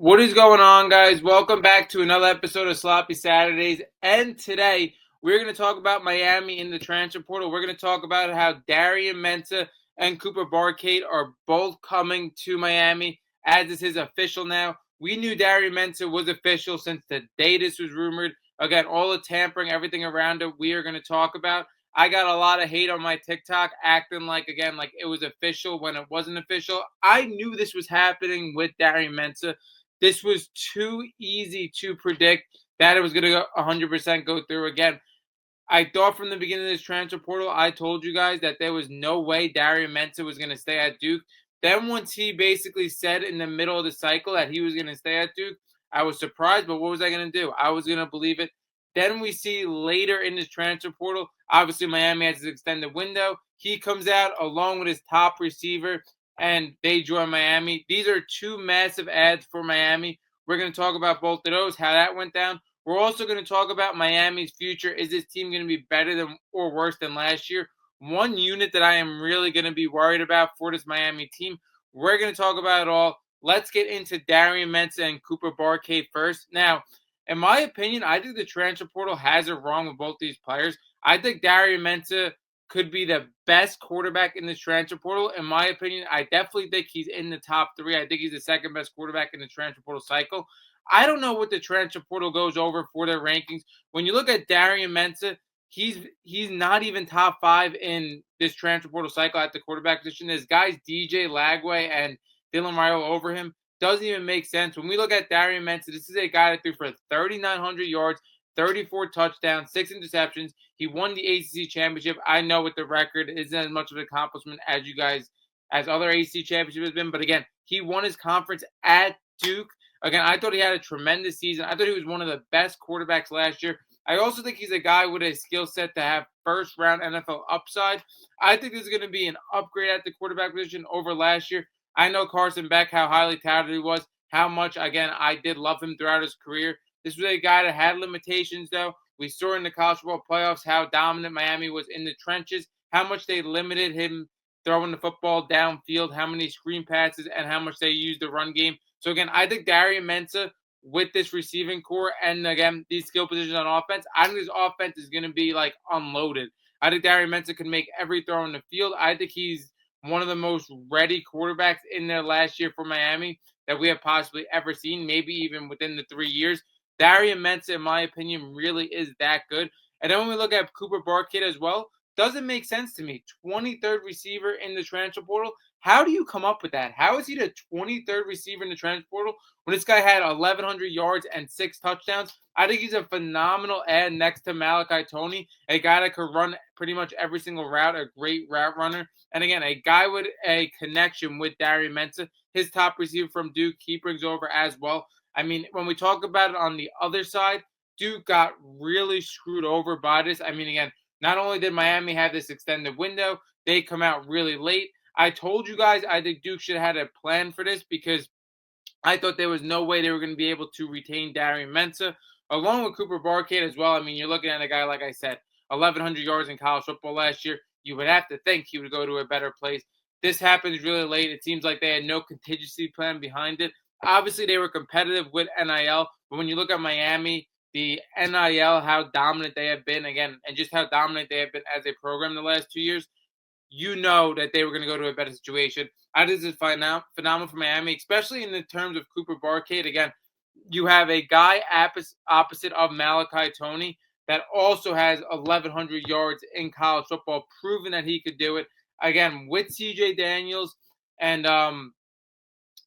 What is going on, guys? Welcome back to another episode of Sloppy Saturdays. And today, we're going to talk about Miami in the transfer portal. We're going to talk about how Darian Mensah and Cooper Barkate are both coming to Miami, as this is official now. We knew Darian Mensah was official since the day this was rumored. Again, all the tampering, everything around it, we are going to talk about. I got a lot of hate on my TikTok acting like it was official when it wasn't official. I knew this was happening with Darian Mensah. This was too easy to predict that it was going to go 100% go through again. I thought from the beginning of this transfer portal, I told you guys that there was no way Darian Mensah was going to stay at Duke. Then once he basically said in the middle of the cycle that he was going to stay at Duke, I was surprised, but what was I going to do? I was going to believe it. Then we see later in this transfer portal, obviously Miami has his extended window. He comes out along with his top receiver, and they join Miami. These are two massive ads for Miami. We're going to talk about both of those, how that went down. We're also going to talk about Miami's future. Is this team going to be better than or worse than last year? One unit that I am really going to be worried about for this Miami team. We're going to talk about it all. Let's get into Darian Mensah and Cooper Barkate first. Now, in my opinion, I think the transfer portal has it wrong with both these players. I think Darian Mensah could be the best quarterback in this transfer portal. In my opinion, I definitely think he's in the top three. I think he's the second best quarterback in the transfer portal cycle. I don't know what the transfer portal goes over for their rankings. When you look at Darian Mensah, he's not even top five in this transfer portal cycle at the quarterback position. There's guys DJ Lagway and Dylan Riley over him. Doesn't even make sense. When we look at Darian Mensah, this is a guy that threw for 3,900 yards, 34 touchdowns, 6 interceptions. He won the ACC championship. I know with the record isn't as much of an accomplishment as you guys, as other ACC championships have been. But again, he won his conference at Duke. Again, I thought he had a tremendous season. I thought he was one of the best quarterbacks last year. I also think he's a guy with a skill set to have first-round NFL upside. I think this is going to be an upgrade at the quarterback position over last year. I know Carson Beck, how highly touted he was, how much, again, I did love him throughout his career. This was a guy that had limitations, though. We saw in the college football playoffs how dominant Miami was in the trenches, how much they limited him throwing the football downfield, how many screen passes, and how much they used the run game. So again, I think Darian Mensah with this receiving core and again these skill positions on offense, I think this offense is going to be like unloaded. I think Darian Mensah can make every throw in the field. I think he's one of the most ready quarterbacks in there last year for Miami that we have possibly ever seen, maybe even within the 3 years. Darian Mensah, in my opinion, really is that good. And then when we look at Cooper Barkate as well, doesn't make sense to me. 23rd receiver in the transfer portal. How do you come up with that? How is he the 23rd receiver in the transfer portal when this guy had 1,100 yards and 6 touchdowns? I think he's a phenomenal ad next to Malachi Toney, a guy that could run pretty much every single route, a great route runner. And again, a guy with a connection with Darian Mensah, his top receiver from Duke, he brings over as well. I mean, when we talk about it on the other side, Duke got really screwed over by this. I mean, again, not only did Miami have this extended window, they come out really late. I told you guys I think Duke should have had a plan for this because I thought there was no way they were going to be able to retain Darian Mensah along with Cooper Barkate as well. I mean, you're looking at a guy, like I said, 1,100 yards in college football last year. You would have to think he would go to a better place. This happens really late. It seems like they had no contingency plan behind it. Obviously, they were competitive with NIL, but when you look at Miami, the NIL, how dominant they have been, again, and just how dominant they have been as a program the last 2 years, you know that they were going to go to a better situation. I think this is phenomenal for Miami, especially in the terms of Cooper Barkate. Again, you have a guy opposite of Malachi Toney that also has 1,100 yards in college football, proving that he could do it. Again, with CJ Daniels and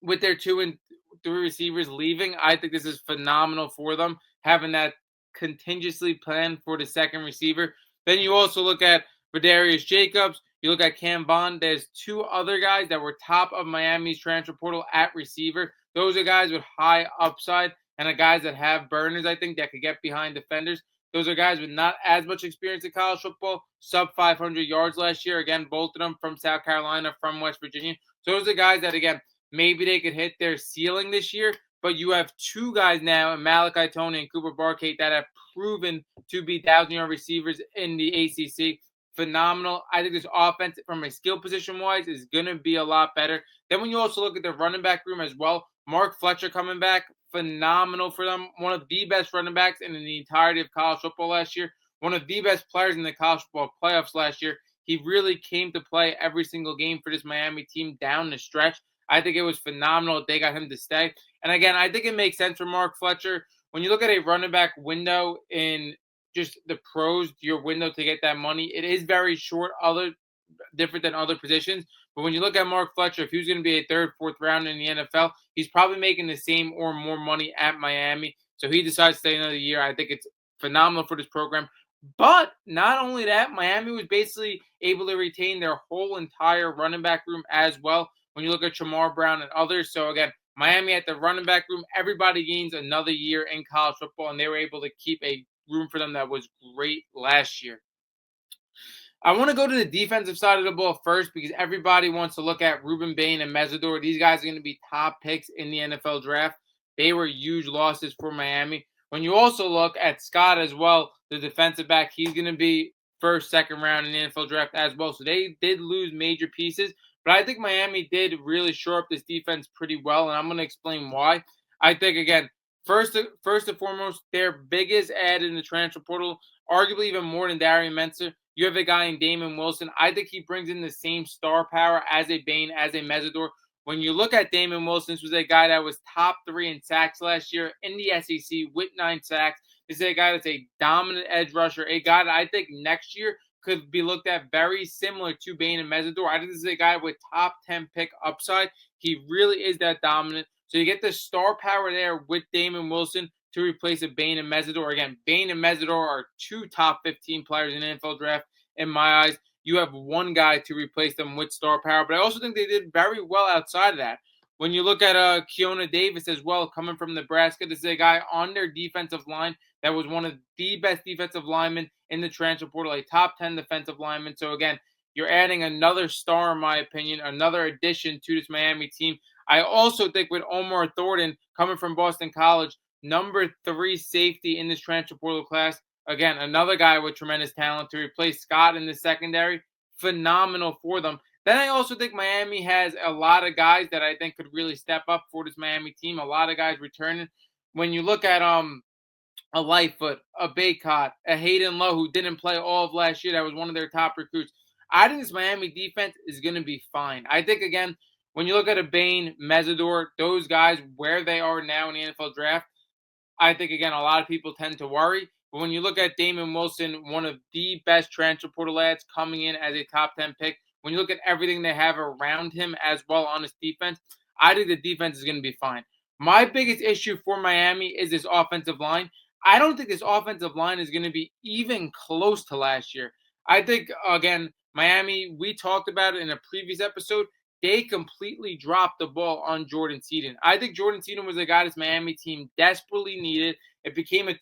with their 2 and 3 receivers leaving, I think this is phenomenal for them, having that contingency plan for the second receiver. Then you also look at Vidarius Jacobs. You look at Cam Bond. There's 2 other guys that were top of Miami's transfer portal at receiver. Those are guys with high upside and the guys that have burners, I think, that could get behind defenders. Those are guys with not as much experience in college football, sub 500 yards last year. Again, both of them from South Carolina, from West Virginia. So those are guys that, again, maybe they could hit their ceiling this year, but you have 2 guys now, Malachi Toney and Cooper Barkate, that have proven to be 1,000-yard receivers in the ACC. Phenomenal. I think this offense, from a skill position wise, is going to be a lot better. Then when you also look at the running back room as well, Mark Fletcher coming back, phenomenal for them. One of the best running backs in the entirety of college football last year. One of the best players in the college football playoffs last year. He really came to play every single game for this Miami team down the stretch. I think it was phenomenal that they got him to stay. And again, I think it makes sense for Mark Fletcher. When you look at a running back window in just the pros, your window to get that money, it is very short, different than other positions. But when you look at Mark Fletcher, if he was going to be a third, fourth round in the NFL, he's probably making the same or more money at Miami. So he decides to stay another year. I think it's phenomenal for this program. But not only that, Miami was basically able to retain their whole entire running back room as well. When you look at Shamar Brown and others. So again, Miami at the running back room, everybody gains another year in college football, and they were able to keep a room for them that was great last year. I want to go to the defensive side of the ball first because everybody wants to look at Ruben Bain and Mesidor. These guys are going to be top picks in the NFL draft. They were huge losses for Miami. When you also look at Scott as well, the defensive back, he's going to be first, second round in the NFL draft as well. So they did lose major pieces, but I think Miami did really shore up this defense pretty well, and I'm going to explain why. I think, again, first and foremost, their biggest add in the transfer portal, arguably even more than Darian Mensah, you have a guy named Damon Wilson. I think he brings in the same star power as a Bain, as a Mesidor. When you look at Damon Wilson, this was a guy that was top 3 in sacks last year in the SEC with 9 sacks. This is a guy that's a dominant edge rusher, a guy that I think next year could be looked at very similar to Bain and Mesidor. I think this is a guy with top 10 pick upside. He really is that dominant. So you get the star power there with Damon Wilson to replace a Bain and Mesidor. Again, Bain and Mesidor are 2 top 15 players in the NFL draft in my eyes. You have one guy to replace them with star power, but I also think they did very well outside of that. When you look at Keona Davis as well, coming from Nebraska, this is a guy on their defensive line that was one of the best defensive linemen in the transfer portal, a top 10 defensive lineman. So again, you're adding another star, in my opinion, another addition to this Miami team. I also think with Omar Thornton coming from Boston College, number 3 safety in this transfer portal class. Again, another guy with tremendous talent to replace Scott in the secondary. Phenomenal for them. Then I also think Miami has a lot of guys that I think could really step up for this Miami team. A lot of guys returning. When you look at a Lightfoot, a Barkate, a Hayden Lowe, who didn't play all of last year, that was one of their top recruits. I think this Miami defense is going to be fine. I think, again, when you look at a Bain, Mesidor, those guys, where they are now in the NFL draft, I think, again, a lot of people tend to worry. But when you look at Damon Wilson, one of the best transfer portal ads coming in as a top 10 pick, when you look at everything they have around him as well on his defense, I think the defense is going to be fine. My biggest issue for Miami is this offensive line. I don't think this offensive line is going to be even close to last year. I think, again, Miami, we talked about it in a previous episode. They completely dropped the ball on Jordan Seaton. I think Jordan Seaton was a guy this Miami team desperately needed. It became a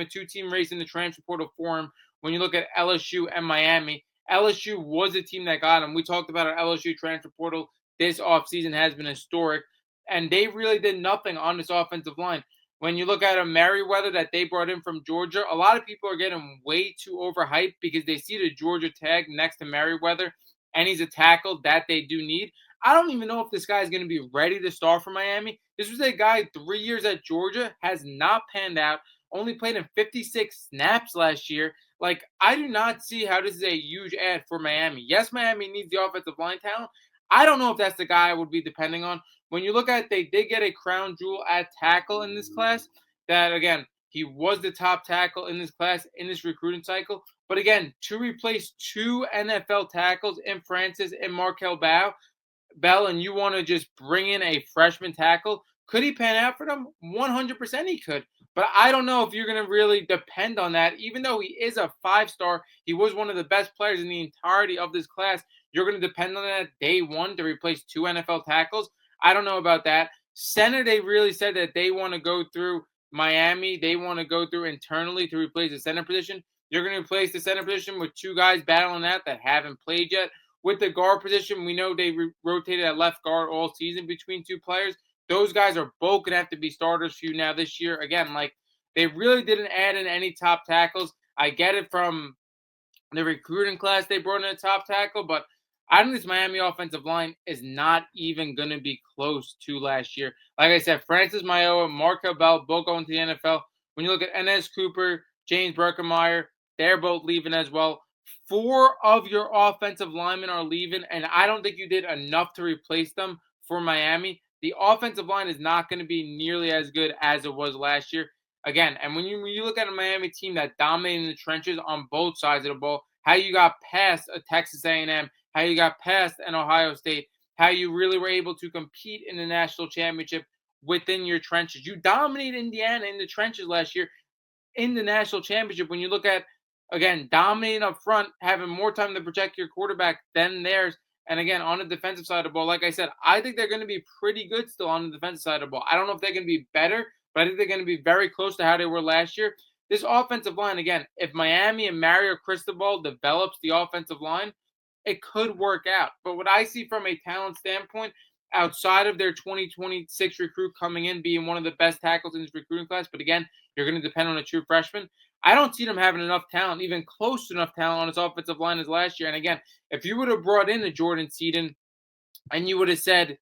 two-team race in the transfer portal for him. When you look at LSU and Miami, LSU was a team that got him. We talked about our LSU transfer portal. This offseason has been historic, and they really did nothing on this offensive line. When you look at a Merriweather that they brought in from Georgia, a lot of people are getting way too overhyped because they see the Georgia tag next to Merriweather, and he's a tackle that they do need. I don't even know if this guy is going to be ready to start for Miami. This was a guy 3 years at Georgia, has not panned out, only played in 56 snaps last year. Like, I do not see how this is a huge add for Miami. Yes, Miami needs the offensive line talent. I don't know if that's the guy I would be depending on. When you look at it, they did get a crown jewel at tackle in this class. That, again, he was the top tackle in this class, in this recruiting cycle. But again, to replace 2 NFL tackles in Francis and Markel Bell, and you want to just bring in a freshman tackle, could he pan out for them? 100% he could. But I don't know if you're going to really depend on that. Even though he is a 5-star, he was one of the best players in the entirety of this class. You're going to depend on that day one to replace 2 NFL tackles. I don't know about that. Center, they really said that they want to go through Miami. They want to go through internally to replace the center position. You're going to replace the center position with 2 guys battling that haven't played yet. With the guard position, we know they rotated at left guard all season between 2 players. Those guys are both going to have to be starters for you now this year. Again, like, they really didn't add in any top tackles. I get it from the recruiting class they brought in a top tackle, but I think this Miami offensive line is not even going to be close to last year. Like I said, Francis Mayowa, Markel Bell, both going to the NFL. When you look at Enes Cooper, James Berkemeyer, they're both leaving as well. 4 of your offensive linemen are leaving, and I don't think you did enough to replace them for Miami. The offensive line is not going to be nearly as good as it was last year. Again, and when you look at a Miami team that dominated in the trenches on both sides of the ball, how you got past a Texas A&M, how you got past an Ohio State, how you really were able to compete in the national championship within your trenches. You dominated Indiana in the trenches last year in the national championship. When you look at, again, dominating up front, having more time to protect your quarterback than theirs. And again, on the defensive side of the ball, like I said, I think they're going to be pretty good still on the defensive side of the ball. I don't know if they're going to be better, but I think they're going to be very close to how they were last year. This offensive line, again, if Miami and Mario Cristobal develops the offensive line, it could work out. But what I see from a talent standpoint, outside of their 2026 recruit coming in, being one of the best tackles in this recruiting class, but again, you're going to depend on a true freshman. I don't see them having enough talent, even close to enough talent on his offensive line as last year. And again, if you would have brought in a Jordan Seaton and you would have said,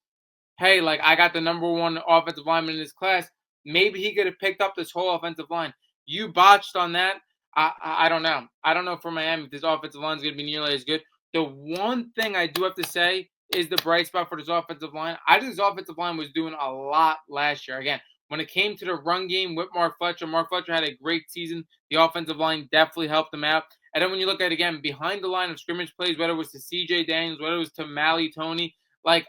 hey, like, I got the number one offensive lineman in this class, maybe he could have picked up this whole offensive line. You botched on that. I don't know. I don't know for Miami if this offensive line is going to be nearly as good. The one thing I do have to say is the bright spot for this offensive line. I think this offensive line was doing a lot last year. Again, when it came to the run game with Mark Fletcher had a great season. The offensive line definitely helped them out. And then when you look at it again, behind the line of scrimmage plays, whether it was to CJ Daniels, whether it was to Mally Tony, like,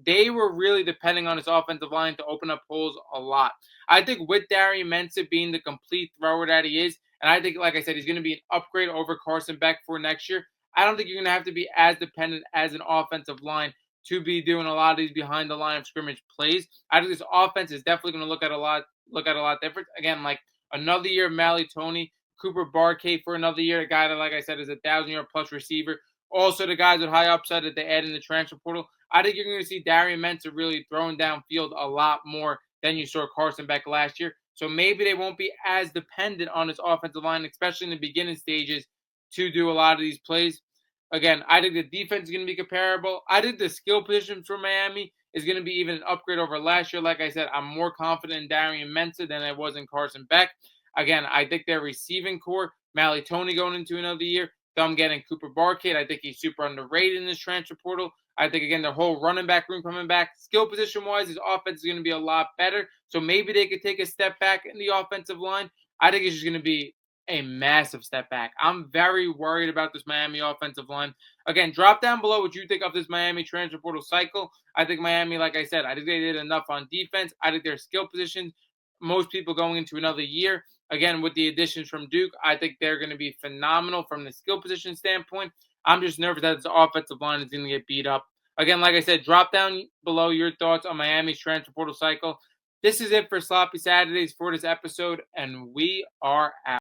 they were really depending on his offensive line to open up holes a lot. I think with Darian Mensah being the complete thrower that he is, and I think, like I said, he's going to be an upgrade over Carson Beck for next year. I don't think you're going to have to be as dependent as an offensive line to be doing a lot of these behind the line of scrimmage plays. I think this offense is definitely going to look at a lot different. Again, like another year of Mally Tony, Cooper Barkate for another year, a guy that, like I said, is a 1,000-yard plus receiver. Also, the guys with high upside that they add in the transfer portal. I think you're going to see Darian Mensah really throwing downfield a lot more than you saw Carson Beck last year. So maybe they won't be as dependent on his offensive line, especially in the beginning stages, to do a lot of these plays. Again, I think the defense is going to be comparable. I think the skill position for Miami is going to be even an upgrade over last year. Like I said, I'm more confident in Darian Mensah than I was in Carson Beck. Again, I think their receiving core, Mally Tony going into another year, them getting Cooper Barkate, I think he's super underrated in this transfer portal. I think, again, their whole running back room coming back. Skill position-wise, his offense is going to be a lot better. So maybe they could take a step back in the offensive line. I think it's just going to be a massive step back. I'm very worried about this Miami offensive line. Again, drop down below what you think of this Miami transfer portal cycle. I think Miami, like I said, I think they did enough on defense. I think their skill positions, most people going into another year. Again, with the additions from Duke, I think they're going to be phenomenal from the skill position standpoint. I'm just nervous that this offensive line is going to get beat up. Again, like I said, drop down below your thoughts on Miami's transfer portal cycle. This is it for Sloppy Saturdays for this episode, and we are out.